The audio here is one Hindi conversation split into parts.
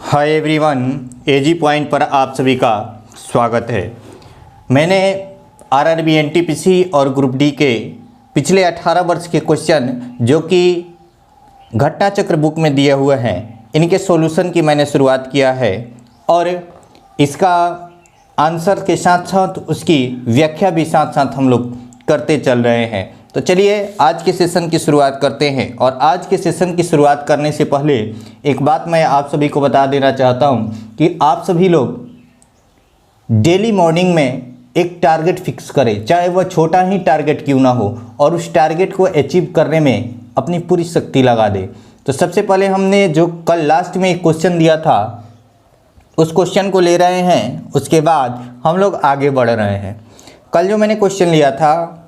हाय एवरीवन, एजी पॉइंट पर आप सभी का स्वागत है। मैंने आरआरबी एनटीपीसी और ग्रुप डी के पिछले 18 वर्ष के क्वेश्चन जो कि घटना चक्र बुक में दिए हुए हैं, इनके सॉल्यूशन की मैंने शुरुआत किया है और इसका आंसर के साथ साथ उसकी व्याख्या भी साथ साथ हम लोग करते चल रहे हैं। तो चलिए आज के सेशन की शुरुआत करते हैं। और आज के सेशन की शुरुआत करने से पहले एक बात मैं आप सभी को बता देना चाहता हूं कि आप सभी लोग डेली मॉर्निंग में एक टारगेट फिक्स करें, चाहे वह छोटा ही टारगेट क्यों ना हो, और उस टारगेट को अचीव करने में अपनी पूरी शक्ति लगा दें। तो सबसे पहले हमने जो कल लास्ट में एक क्वेश्चन दिया था उस क्वेश्चन को ले रहे हैं, उसके बाद हम लोग आगे बढ़ रहे हैं। कल जो मैंने क्वेश्चन लिया था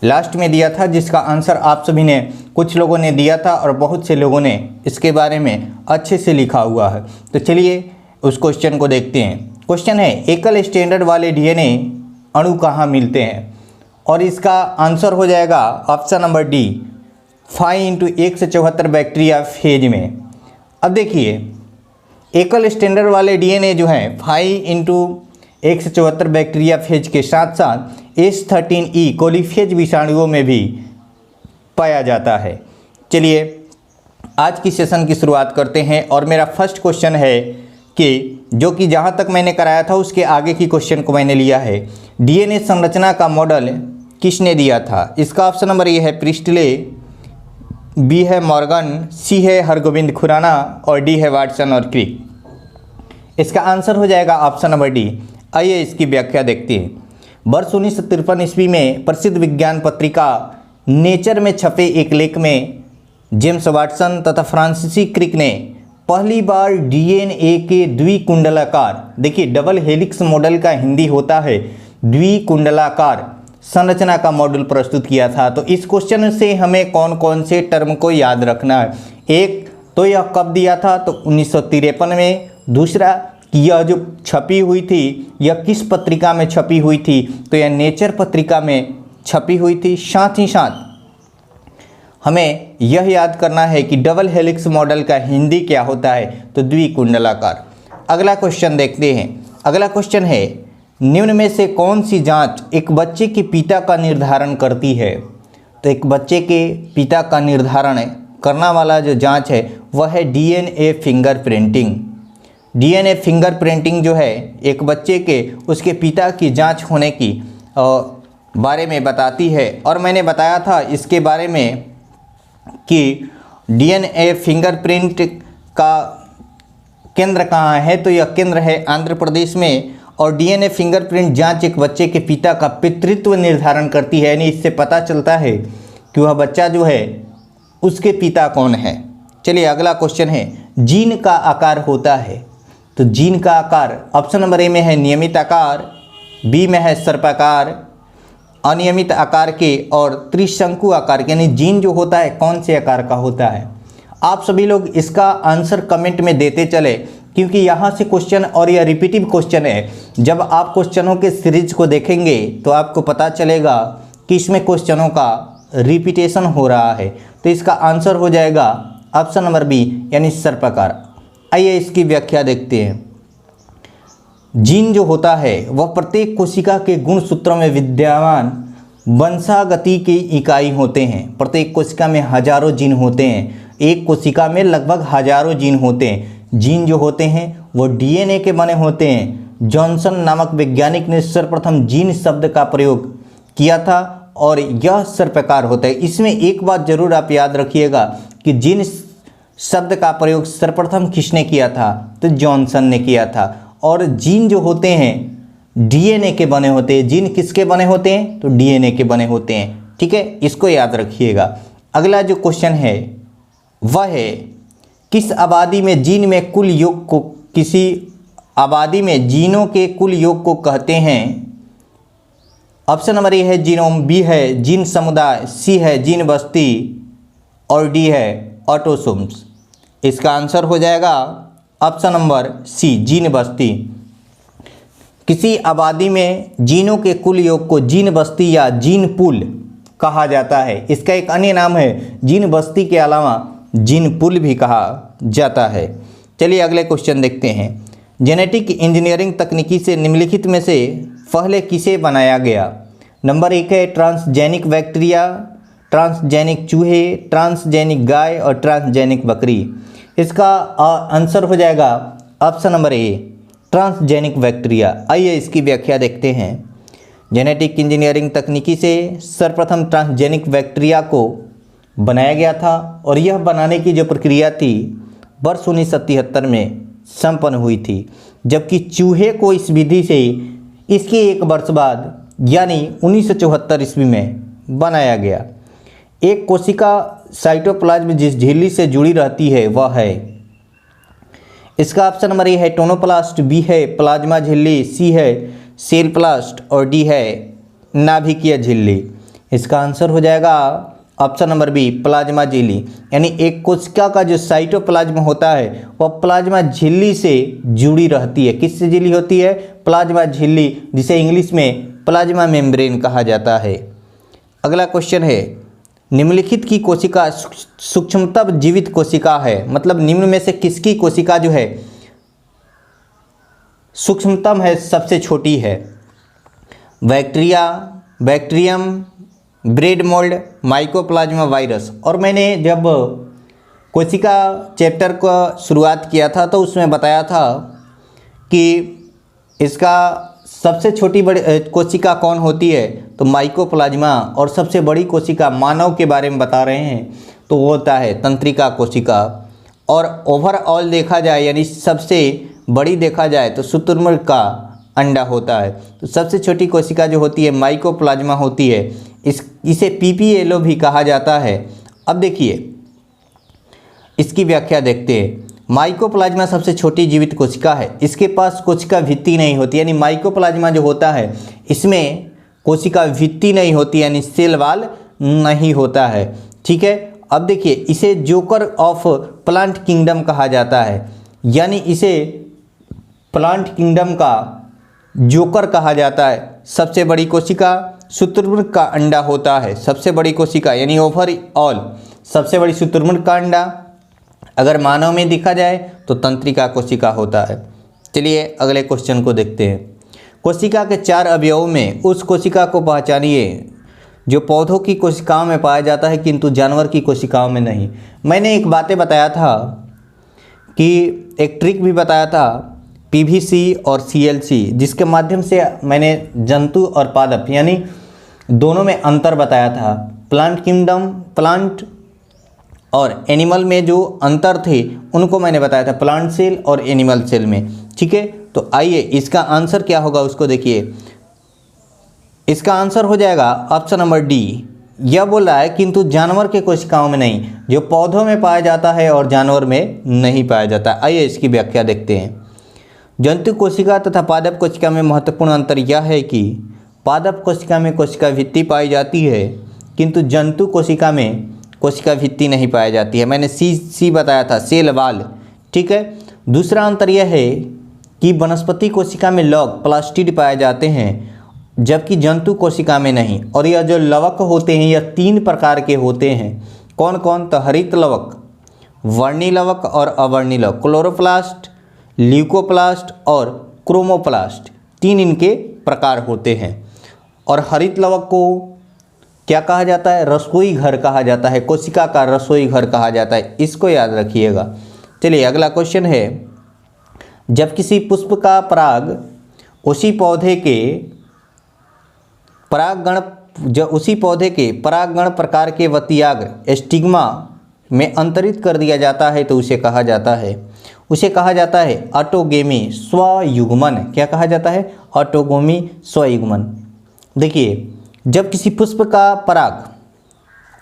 लास्ट में दिया था, जिसका आंसर आप सभी ने, कुछ लोगों ने दिया था और बहुत से लोगों ने इसके बारे में अच्छे से लिखा हुआ है। तो चलिए उस क्वेश्चन को देखते हैं। क्वेश्चन है, एकल स्टैंडर्ड वाले डीएनए अणु कहाँ मिलते हैं? और इसका आंसर हो जाएगा option number D, 5x74 bacteria phase में। अब देखिए एकल स्टैंडर्ड वाले डीएनए जो हैं 5x74 बैक्टीरिया फेज के साथ साथ S13E कोलीफेज विषाणुओं में भी पाया जाता है। चलिए आज की सेशन की शुरुआत करते हैं और मेरा फर्स्ट क्वेश्चन है कि जो कि जहाँ तक मैंने कराया था उसके आगे की क्वेश्चन को मैंने लिया है। डीएनए संरचना का मॉडल किसने दिया था? इसका ऑप्शन नंबर ए है प्रिस्टले, बी है मॉर्गन, सी है हरगोविंद खुराना और डी है वाटसन और क्रिक। इसका आंसर हो जाएगा ऑप्शन नंबर डी। आइए इसकी व्याख्या देखते हैं। वर्ष 1953 ईस्वी में प्रसिद्ध विज्ञान पत्रिका नेचर में छपे एक लेख में जेम्स वाटसन तथा फ्रांसीसी क्रिक ने पहली बार डीएनए के द्विकुंडलाकार, देखिए डबल हेलिक्स मॉडल का हिंदी होता है द्विकुंडलाकार संरचना का मॉडल प्रस्तुत किया था। तो इस क्वेश्चन से हमें कौन कौन से टर्म को याद रखना है? एक तो यह कब दिया था? तो 1953 में। दूसरा कि यह जो छपी हुई थी यह किस पत्रिका में छपी हुई थी? तो यह नेचर पत्रिका में छपी हुई थी। साथ ही साथ हमें यह याद करना है कि डबल हेलिक्स मॉडल का हिंदी क्या होता है? तो द्विकुंडलाकार। अगला क्वेश्चन देखते हैं। अगला क्वेश्चन है, निम्न में से कौन सी जांच एक बच्चे के पिता का निर्धारण करती है? तो एक बच्चे के पिता का निर्धारण करना वाला जो जांच है वह है डीएनए फिंगरप्रिंटिंग। डीएनए फिंगरप्रिंटिंग जो है एक बच्चे के उसके पिता की जांच होने की बारे में बताती है। और मैंने बताया था इसके बारे में कि डीएनए फिंगरप्रिंट का केंद्र कहाँ है? तो यह केंद्र है आंध्र प्रदेश में। और डीएनए फिंगरप्रिंट जांच एक बच्चे के पिता का पितृत्व निर्धारण करती है, यानी इससे पता चलता है कि वह बच्चा जो है उसके पिता कौन है। चलिए अगला क्वेश्चन है, जीन का आकार होता है? तो जीन का आकार ऑप्शन नंबर ए में है नियमित आकार, बी में है सर्पाकार, अनियमित आकार के और त्रिशंकु आकार के। यानी जीन जो होता है कौन से आकार का होता है? आप सभी लोग इसका आंसर कमेंट में देते चले, क्योंकि यहाँ से क्वेश्चन और यह रिपीटिव क्वेश्चन है। जब आप क्वेश्चनों के सीरीज को देखेंगे तो आपको पता चलेगा कि इसमें क्वेश्चनों का रिपीटेशन हो रहा है। तो इसका आंसर हो जाएगा ऑप्शन नंबर बी यानी सर्पाकार। आइए इसकी व्याख्या देखते हैं। जीन जो होता है वह प्रत्येक कोशिका के गुणसूत्रों में विद्यमान वंशागति की इकाई होते हैं। प्रत्येक कोशिका में हजारों जीन होते हैं, एक कोशिका में लगभग हजारों जीन होते हैं। जीन जो होते हैं वो डीएनए के बने होते हैं। जॉनसन नामक वैज्ञानिक ने सर्वप्रथम जीन शब्द का प्रयोग किया था और यह सर्पाकार होता है। इसमें एक बात जरूर आप याद रखिएगा कि जीन शब्द का प्रयोग सर्वप्रथम किसने किया था? तो जॉनसन ने किया था। और जीन जो होते हैं डीएनए के बने होते हैं। जीन किसके बने होते हैं? तो डीएनए के बने होते हैं। ठीक है, इसको याद रखिएगा। अगला जो क्वेश्चन है वह है, किस आबादी में जीन में कुल योग को, किसी आबादी में जीनों के कुल योग को कहते हैं? ऑप्शन नंबर ए है जीनोम, बी है जीन समुदाय, सी है जीन बस्ती और डी है ऑटोसोम्स। इसका आंसर हो जाएगा ऑप्शन नंबर सी जीन बस्ती। किसी आबादी में जीनों के कुल योग को जीन बस्ती या जीन पूल कहा जाता है। इसका एक अन्य नाम है जीन बस्ती के अलावा जीन पूल भी कहा जाता है। चलिए अगले क्वेश्चन देखते हैं। जेनेटिक इंजीनियरिंग तकनीकी से निम्नलिखित में से पहले किसे बनाया गया? नंबर 1 है ट्रांसजेनिक बैक्टीरिया, ट्रांसजेनिक चूहे, ट्रांसजेनिक गाय और ट्रांसजेनिक बकरी। इसका आंसर हो जाएगा ऑप्शन नंबर ए, ट्रांसजेनिक बैक्टीरिया। आइए इसकी व्याख्या देखते हैं। जेनेटिक इंजीनियरिंग तकनीकी से सर्वप्रथम ट्रांसजेनिक बैक्टीरिया को बनाया गया था और यह बनाने की जो प्रक्रिया थी वर्ष 1977 में संपन्न हुई थी, जबकि चूहे को इस विधि से इसके एक वर्ष बाद यानी 1974 ईस्वी में बनाया गया। एक कोशिका साइटोप्लाज्म जिस झिल्ली से जुड़ी रहती है वह है, इसका ऑप्शन नंबर ए है टोनोप्लास्ट, बी है प्लाज्मा झिल्ली, सी है सेल प्लास्ट और डी है नाभिकीय झिल्ली। इसका आंसर हो जाएगा ऑप्शन नंबर बी, प्लाज्मा झिल्ली। यानी एक कोशिका का जो साइटोप्लाज्म होता है वह प्लाज्मा झिल्ली से जुड़ी रहती है। किससे जुड़ी होती है? प्लाज्मा झिल्ली, जिसे इंग्लिश में प्लाज्मा मेम्ब्रेन कहा जाता है। अगला क्वेश्चन है, निम्नलिखित की कोशिका सूक्ष्मतम जीवित कोशिका है, मतलब निम्न में से किसकी कोशिका जो है सूक्ष्मतम है, सबसे छोटी है? Bacteria, bacterium, bread mould, mycoplasma virus. और मैंने जब कोशिका चैप्टर का शुरुआत किया था तो उसमें बताया था कि इसका सबसे छोटी बड़ी कोशिका कौन होती है, तो माइकोप्लाज्मा, और सबसे बड़ी कोशिका मानव के बारे में बता रहे हैं तो वो होता है तंत्रिका कोशिका। और ओवरऑल देखा जाए यानी सबसे बड़ी देखा जाए तो शुतुरमुर्ग का अंडा होता है। तो सबसे छोटी कोशिका जो होती है माइकोप्लाज्मा होती है। इसे पीपीएलओ भी कहा जाता है। अब देखिए इसकी व्याख्या देखते हैं। माइकोप्लाज्मा सबसे छोटी जीवित कोशिका है। इसके पास कोशिका भित्ति नहीं होती, यानी माइकोप्लाज्मा जो होता है इसमें कोशिका भित्ति नहीं होती, यानी सेल वॉल नहीं होता है। ठीक है, अब देखिए इसे जोकर ऑफ प्लांट किंगडम कहा जाता है, यानी इसे प्लांट किंगडम का जोकर कहा जाता है। सबसे बड़ी कोशिका शुतुरमुर्ग का अंडा होता है। सबसे बड़ी कोशिका यानी ओवरऑल सबसे बड़ी शुतुरमुर्ग का अंडा। अगर मानव में देखा जाए तो तंत्रिका कोशिका होता है। चलिए अगले क्वेश्चन को देखते हैं। कोशिका के 4 अवयवों में उस कोशिका को पहचानिए जो पौधों की कोशिकाओं में पाया जाता है किंतु जानवर की कोशिकाओं में नहीं। मैंने एक बातें बताया था कि एक ट्रिक भी बताया था पीवीसी और सीएलसी, जिसके माध्यम से मैंने जंतु और पादप यानी दोनों में अंतर बताया था। प्लांट किंगडम, प्लांट और एनिमल में जो अंतर थे उनको मैंने बताया था प्लांट सेल और एनिमल सेल में। ठीक है, तो आइए इसका आंसर क्या होगा उसको देखिए। इसका आंसर हो जाएगा ऑप्शन नंबर डी। यह बोल रहा है किंतु जानवर के कोशिकाओं में नहीं, जो पौधों में पाया जाता है और जानवर में नहीं पाया जाता। आइए इसकी व्याख्या देखते हैं। जंतु कोशिका तथा पादप कोशिका में महत्वपूर्ण अंतर यह है कि पादप कोशिका में कोशिका भित्ति पाई जाती है किंतु जंतु कोशिका में कोशिका भित्ति नहीं पाई जाती है। मैंने सी बताया था, सेल वॉल। ठीक है, दूसरा अंतर यह है कि वनस्पति कोशिका में लौक प्लास्टिड पाए जाते हैं जबकि जंतु कोशिका में नहीं। और यह जो लवक होते हैं यह 3 प्रकार के होते हैं। कौन कौन? तो हरित लवक, वर्णी लवक और अवर्णी लवक, क्लोरोप्लास्ट, ल्यूकोप्लास्ट और क्रोमोप्लास्ट, 3 इनके प्रकार होते हैं। और हरित लवक को क्या कहा जाता है? रसोई घर कहा जाता है। कोशिका का रसोई घर कहा जाता है, इसको याद रखिएगा। चलिए अगला क्वेश्चन है, जब किसी पुष्प का पराग उसी पौधे के परागगण प्रकार के वतियाग्र एस्टिग्मा में अंतरित कर दिया जाता है तो उसे कहा जाता है ऑटोगेमी स्वयुग्मन। क्या कहा जाता है? ऑटोगेमी स्वयुग्मन। देखिए जब किसी पुष्प का पराग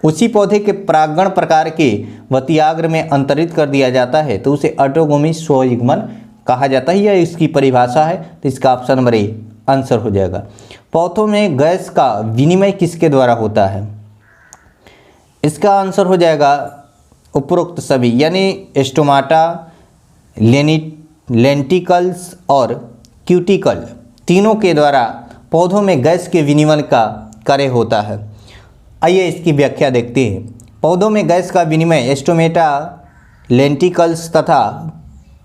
उसी पौधे के परागगण प्रकार के वतियाग्र में अंतरित कर दिया जाता है तो उसे ऑटोगेमी स्वयुग्मन कहा जाता है। यह इसकी परिभाषा है, तो इसका ऑप्शन नंबर ए आंसर हो जाएगा। पौधों में गैस का विनिमय किसके द्वारा होता है? इसका आंसर हो जाएगा उपरोक्त सभी, यानी स्टोमाटा, लेंटिकल्स और क्यूटिकल, तीनों के द्वारा पौधों में गैस के विनिमय का कार्य होता है। आइए इसकी व्याख्या देखते हैं। पौधों में गैस का विनिमय स्टोमेटा, लेंटिकल्स तथा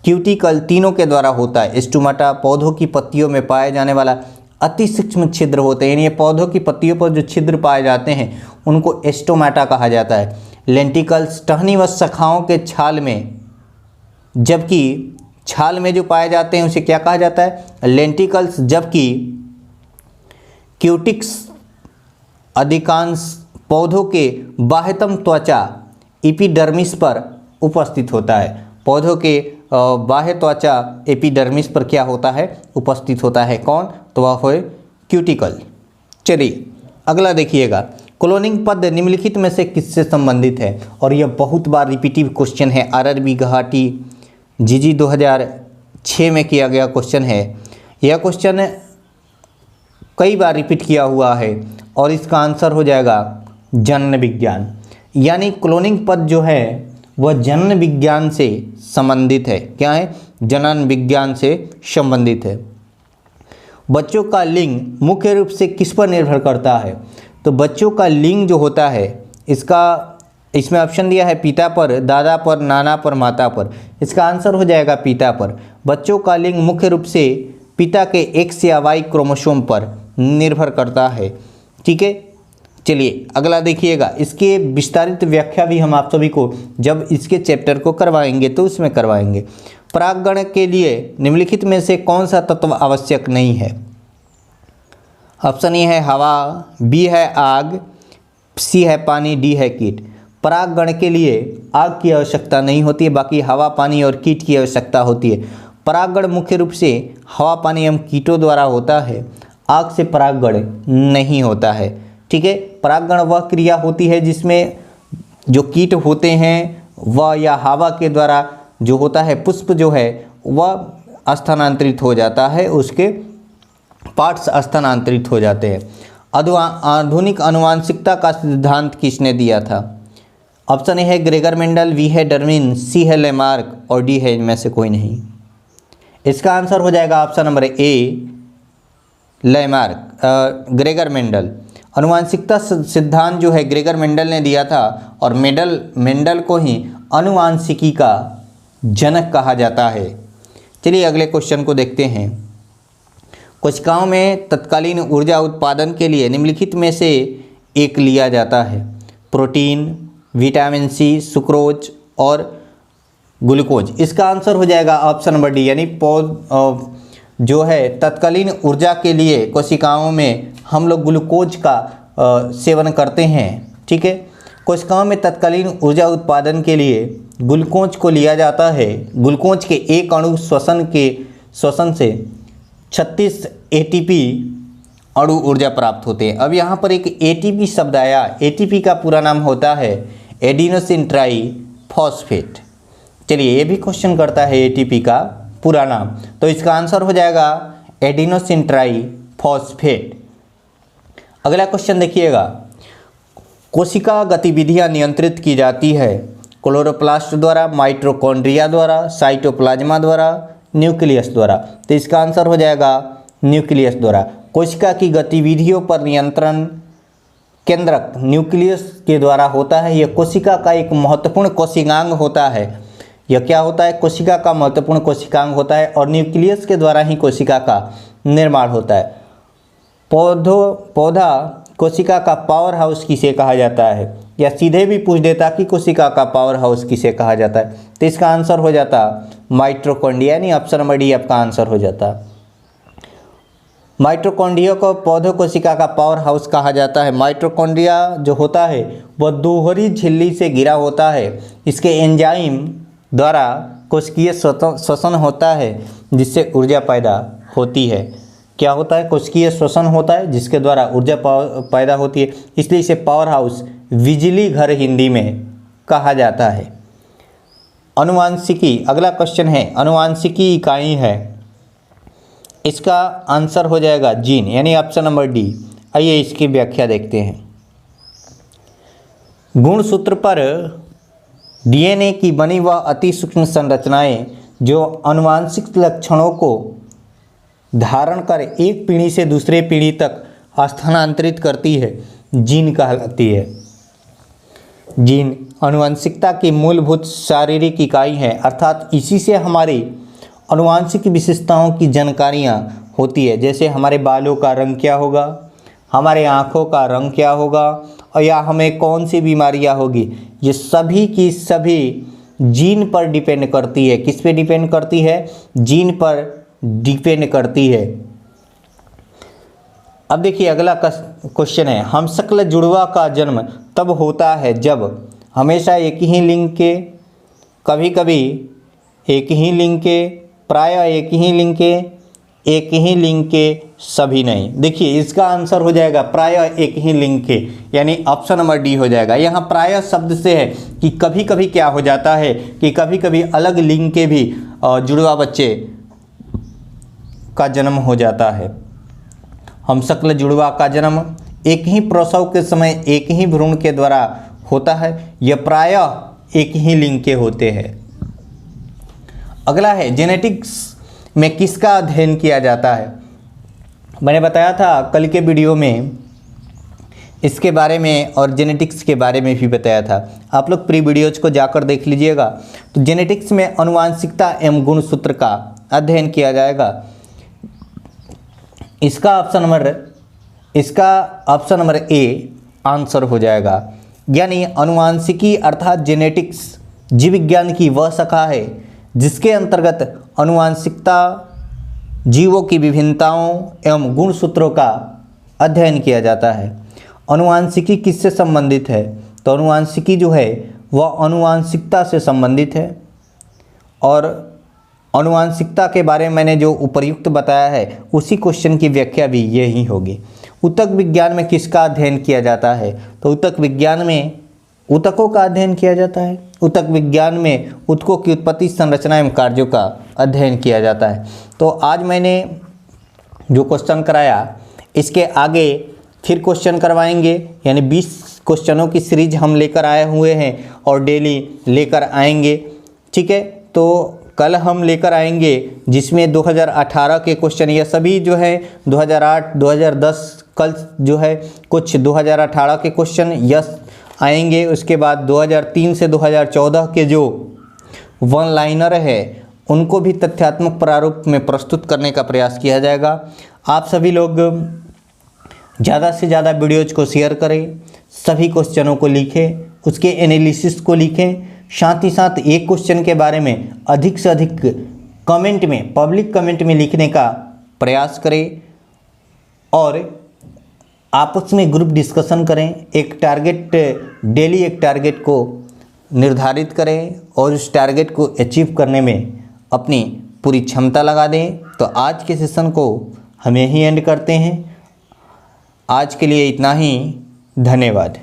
क्यूटिकल तीनों के द्वारा होता है। स्टोमाटा पौधों की पत्तियों में पाए जाने वाला अति सूक्ष्म छिद्र होते हैं, यानी ये पौधों की पत्तियों पर जो छिद्र पाए जाते हैं उनको स्टोमाटा कहा जाता है। लेंटिकल्स टहनी व शाखाओं के छाल में, जबकि छाल में जो पाए जाते हैं उसे क्या कहा जाता है? लेंटिकल्स। जबकि क्यूटिक्स अधिकांश पौधों के बाह्यतम त्वचा एपिडर्मिस पर उपस्थित होता है। पौधों के बाह्य त्वचा एपिडर्मिस पर क्या होता है? उपस्थित होता है। कौन? तो वह है क्यूटिकल। चलिए अगला देखिएगा, क्लोनिंग पद निम्नलिखित में से किससे संबंधित है? और यह बहुत बार रिपीटिव क्वेश्चन है, आरआरबी गुवाहाटी जीजी 2006 में किया गया क्वेश्चन है। यह क्वेश्चन कई बार रिपीट किया हुआ है और इसका आंसर हो जाएगा जनन विज्ञान। यानी क्लोनिंग पद जो है वह जनन विज्ञान से संबंधित है। क्या है? जनन विज्ञान से संबंधित है। बच्चों का लिंग मुख्य रूप से किस पर निर्भर करता है? तो बच्चों का लिंग जो होता है इसमें ऑप्शन दिया है पिता पर, दादा पर, नाना पर, माता पर। इसका आंसर हो जाएगा पिता पर। बच्चों का लिंग मुख्य रूप से पिता के एक्स या वाई क्रोमोसोम पर निर्भर करता है। ठीक है, चलिए अगला देखिएगा। इसके विस्तारित व्याख्या भी हम आप सभी को जब इसके चैप्टर को करवाएंगे तो उसमें करवाएंगे। परागण के लिए निम्नलिखित में से कौन सा तत्व आवश्यक नहीं है? ऑप्शन ए है हवा, बी है आग, सी है पानी, डी है कीट। परागण के लिए आग की आवश्यकता नहीं होती है, बाकी हवा, पानी और कीट की आवश्यकता होती है। परागण मुख्य रूप से हवा, पानी एवं कीटों द्वारा होता है। आग से परागण नहीं होता है। ठीक है, परागण वह क्रिया होती है जिसमें जो कीट होते हैं वह या हवा के द्वारा जो होता है पुष्प जो है वह स्थानांतरित हो जाता है, उसके पार्ट्स स्थानांतरित हो जाते हैं। आधुनिक आनुवांशिकता का सिद्धांत किसने दिया था? ऑप्शन ए है ग्रेगर मेंडल, बी है डार्विन, सी है लेमार्क और डी है इनमें से कोई नहीं। इसका आंसर हो जाएगा option number A Lamarck, Gregor Mendel. आनुवांशिकता सिद्धांत जो है ग्रेगर मेंडल ने दिया था और मेंडल को ही आनुवांशिकी का जनक कहा जाता है। चलिए अगले क्वेश्चन को देखते हैं। कोशिकाओं में तत्कालीन ऊर्जा उत्पादन के लिए निम्नलिखित में से एक लिया जाता है। प्रोटीन, विटामिन सी, सुक्रोज और ग्लूकोज। इसका आंसर हो जाएगा ऑप्शन नंबर डी, यानी जो है तत्कालीन ऊर्जा के लिए कोशिकाओं में हम लोग ग्लूकोज का सेवन करते हैं। ठीक है, कोशिकाओं में तत्कालीन ऊर्जा उत्पादन के लिए ग्लूकोज को लिया जाता है। ग्लूकोज के एक अणु श्वसन से 36 एटीपी अणु ऊर्जा प्राप्त होते हैं। अब यहाँ पर एक एटीपी शब्द आया। एटीपी का पूरा नाम होता है एडिनोसिन ट्राईफॉस्फेट। चलिए ये भी क्वेश्चन करता है एटीपी का पूरा नाम, तो इसका आंसर हो जाएगा एडिनोसिन ट्राईफॉस्फेट। अगला क्वेश्चन देखिएगा। कोशिका गतिविधियां नियंत्रित की जाती है क्लोरोप्लास्ट द्वारा, माइटोकॉन्ड्रिया द्वारा, साइटोप्लाज्मा द्वारा, न्यूक्लियस द्वारा। तो इसका आंसर हो जाएगा न्यूक्लियस द्वारा। कोशिका की गतिविधियों पर नियंत्रण केंद्रक न्यूक्लियस के द्वारा होता है। यह कोशिका का एक महत्वपूर्ण कोशिकांग होता है। यह क्या होता है? कोशिका का महत्वपूर्ण कोशिकांग होता है और न्यूक्लियस के द्वारा ही कोशिका का निर्माण होता है। पौधा कोशिका का पावर हाउस किसे कहा जाता है? या सीधे भी पूछ देता कि कोशिका का पावर हाउस किसे कहा जाता है, तो इसका आंसर हो जाता माइटोकॉन्ड्रिया, यानी ऑप्शन नंबर डी आपका आंसर हो जाता। माइटोकॉन्ड्रिया को पौधों कोशिका का पावर हाउस कहा जाता है। माइटोकॉन्ड्रिया जो होता है वह दोहरी झिल्ली से घिरा होता है। इसके एंजाइम द्वारा कोशिकीय श्वसन होता है जिससे ऊर्जा पैदा होती है। क्या होता है? कोशिकीय श्वसन होता है जिसके द्वारा ऊर्जा पैदा होती है, इसलिए इसे पावर हाउस, बिजली घर हिंदी में कहा जाता है। अनुवांशिकी, अगला क्वेश्चन है अनुवांशिकी इकाई है। इसका आंसर हो जाएगा जीन, यानी ऑप्शन नंबर डी। आइए इसकी व्याख्या देखते हैं। गुणसूत्र पर डीएनए की बनी वह अति सूक्ष्म संरचनाएं जो अनुवांशिक लक्षणों को धारण कर एक पीढ़ी से दूसरे पीढ़ी तक स्थानांतरित करती है, जीन कहलाती है। जीन आनुवंशिकता की मूलभूत शारीरिक इकाई है, अर्थात इसी से हमारी आनुवंशिक विशेषताओं की जानकारियाँ होती है। जैसे हमारे बालों का रंग क्या होगा, हमारे आँखों का रंग क्या होगा, और या हमें कौन सी बीमारियाँ होगी, ये सभी की सभी जीन पर डिपेंड करती है। किस पे डिपेंड करती है? जीन पर डिपेंड करती है। अब देखिए अगला क्वेश्चन है, हमशक्ल जुड़वा का जन्म तब होता है जब हमेशा एक ही लिंग के, कभी कभी एक ही लिंग के, प्रायः एक ही लिंग के, एक ही लिंग के सभी नहीं। देखिए इसका आंसर हो जाएगा प्रायः एक ही लिंग के, यानी ऑप्शन नंबर डी हो जाएगा। यहाँ प्रायः शब्द से है कि कभी कभी क्या हो जाता है कि कभी कभी अलग लिंग के भी जुड़वा बच्चे का जन्म हो जाता है। हमशक्ल जुड़वा का जन्म एक ही प्रसव के समय एक ही भ्रूण के द्वारा होता है। यह प्रायः एक ही लिंग के होते हैं। अगला है, जेनेटिक्स में किसका अध्ययन किया जाता है? मैंने बताया था कल के वीडियो में इसके बारे में और जेनेटिक्स के बारे में भी बताया था। आप लोग प्री वीडियोज को जाकर देख लीजिएगा। तो जेनेटिक्स में आनुवंशिकता एवं गुणसूत्र का अध्ययन किया जाएगा। इसका ऑप्शन नंबर ए आंसर हो जाएगा। यानी आनुवंशिकी अर्थात जेनेटिक्स जीव विज्ञान की वह शाखा है जिसके अंतर्गत आनुवंशिकता, जीवों की विभिन्नताओं एवं गुणसूत्रों का अध्ययन किया जाता है। आनुवंशिकी किससे संबंधित है? तो आनुवंशिकी जो है वह आनुवंशिकता से संबंधित है। और आनुवंशिकता के बारे में मैंने जो उपर्युक्त बताया है उसी क्वेश्चन की व्याख्या भी यही होगी। ऊतक विज्ञान में किसका अध्ययन किया जाता है? तो ऊतक विज्ञान में ऊतकों का अध्ययन किया जाता है। ऊतक विज्ञान में ऊतकों की उत्पत्ति, संरचना एवं कार्यों का अध्ययन किया जाता है। तो आज मैंने जो क्वेश्चन कराया इसके आगे फिर क्वेश्चन करवाएंगे, यानी 20 क्वेश्चनों की सीरीज हम लेकर आए हुए हैं और डेली लेकर आएंगे। ठीक है, तो कल हम लेकर आएंगे जिसमें 2018 के क्वेश्चन, ये सभी जो है 2008, 2010, कल जो है कुछ 2018 के क्वेश्चन यस आएंगे। उसके बाद 2003 से 2014 के जो वन लाइनर है उनको भी तथ्यात्मक प्रारूप में प्रस्तुत करने का प्रयास किया जाएगा। आप सभी लोग ज़्यादा से ज़्यादा वीडियोज़ को शेयर करें, सभी क्वेश्चनों को लिखें, उसके एनालिसिस को लिखें, साथ ही साथ एक क्वेश्चन के बारे में अधिक से अधिक कमेंट में, पब्लिक कमेंट में लिखने का प्रयास करें और आपस में ग्रुप डिस्कशन करें। एक टारगेट, डेली एक टारगेट को निर्धारित करें और उस टारगेट को अचीव करने में अपनी पूरी क्षमता लगा दें। तो आज के सेशन को हम यहीं एंड करते हैं। आज के लिए इतना ही, धन्यवाद।